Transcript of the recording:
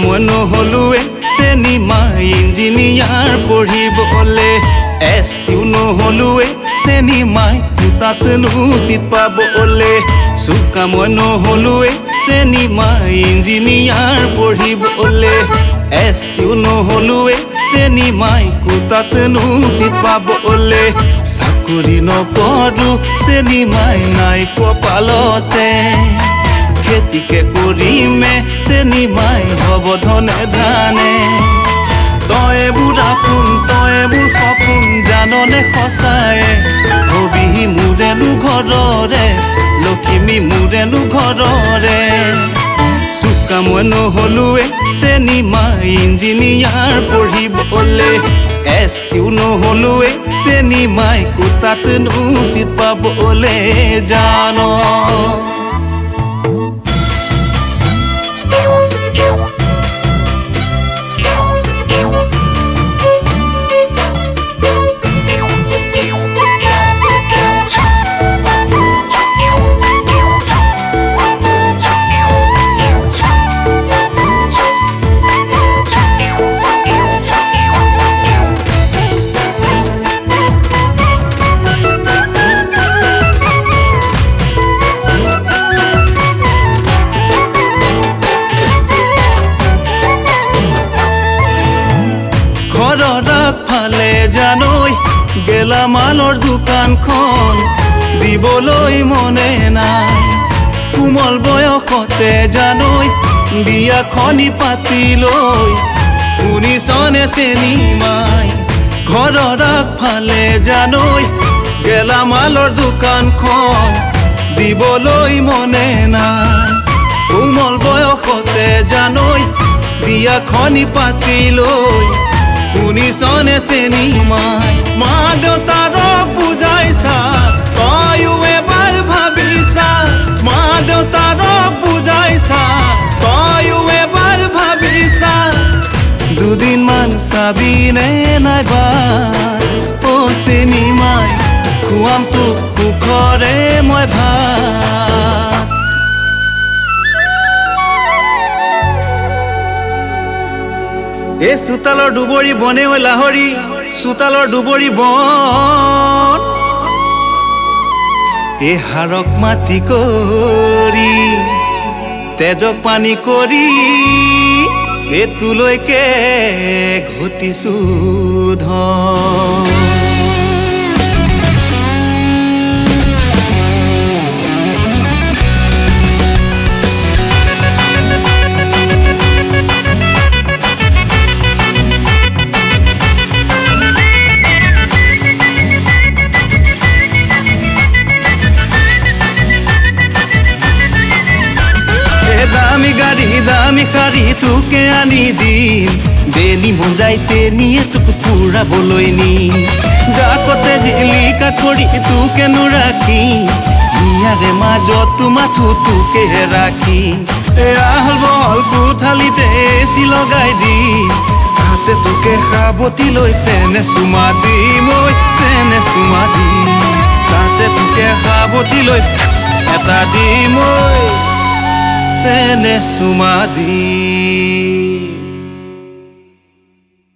মই নহ'লোৱে চেনিমা ইঞ্জিনিয়াৰ পঢ়িবলে এছটিও নহ'লোৱে চেনিমাই তাতনো চিট পাবলে চোকা মই নহ'লোৱে চেনিমা ইঞ্জিনিয়াৰ পঢ়িবলে এছটিও নহ'লোৱে চেনিমাই তাতনো চিট পাবলে চাকৰি নকৰো চেনিমাই নাই কপালতে খেতিকে কৰিমে চেনিমাই হ'ব ধনে ধানে তই বুঢ়া পোন তই মোৰ সপোন জাননে সঁচায়ে হবিহি মোৰেনো ঘৰৰে লখিমী মোৰেনো ঘৰৰে চোকা মই নহ'লোৱে চেনিমা ইঞ্জিনিয়াৰ পঢ়িবলে এছটিও নহ'লোৱে চেনিমাই তাতনো চিট পাবলে জান ফালে জানৈ গেলামালৰ দোকানখন দিবলৈ মনে নাই কোমল বয়সতে জানৈ বিয়াখনি পাতি লৈ শুনিছনে চেনিমাই ঘৰৰ আগফালে জানৈ গেলামালৰ দোকানখন দিবলৈ মনে নাই কোমল বয়সতে জানৈ বিয়াখনি পাতি লৈ শুনিছনে চেনিমাই মা দেউতাৰক বুজাইছা তয়ো এবাৰ ভাবিছা মা দেউতাৰক বুজাইছা তয়ো এবাৰ ভাবিছা দুদিনমান চাবিনে নাইবা অ চেনিমাই খুৱাম তোক সুখৰে মই ভাত এ চোতালৰ দুবৰি বনে ঐ লাহৰি চোতালৰ দুবৰি বন এ হাৰক মাটি কৰি তেজক পানী কৰি এ তোলৈকে ঘটিছো ধন দামি শাড়ী তোকে আনি দিম যেনি মন যায় তেনিয়ে তোক ফুৰাবলৈ নিম জাকতে জিলিকা কৰি তোকেনো ৰাখিম হিয়াৰে মাজত মাথো তোকে ৰাখিম আহল বহল কোঠালিতে এচি লগাই দিম তাতে তোকে সাৱটি লৈ চেনে চুমা দিম ঐ চেনে চুমা দিম তাতে তোকে সাৱটি লৈ এটা দিম ঐ চেনে চুমা দি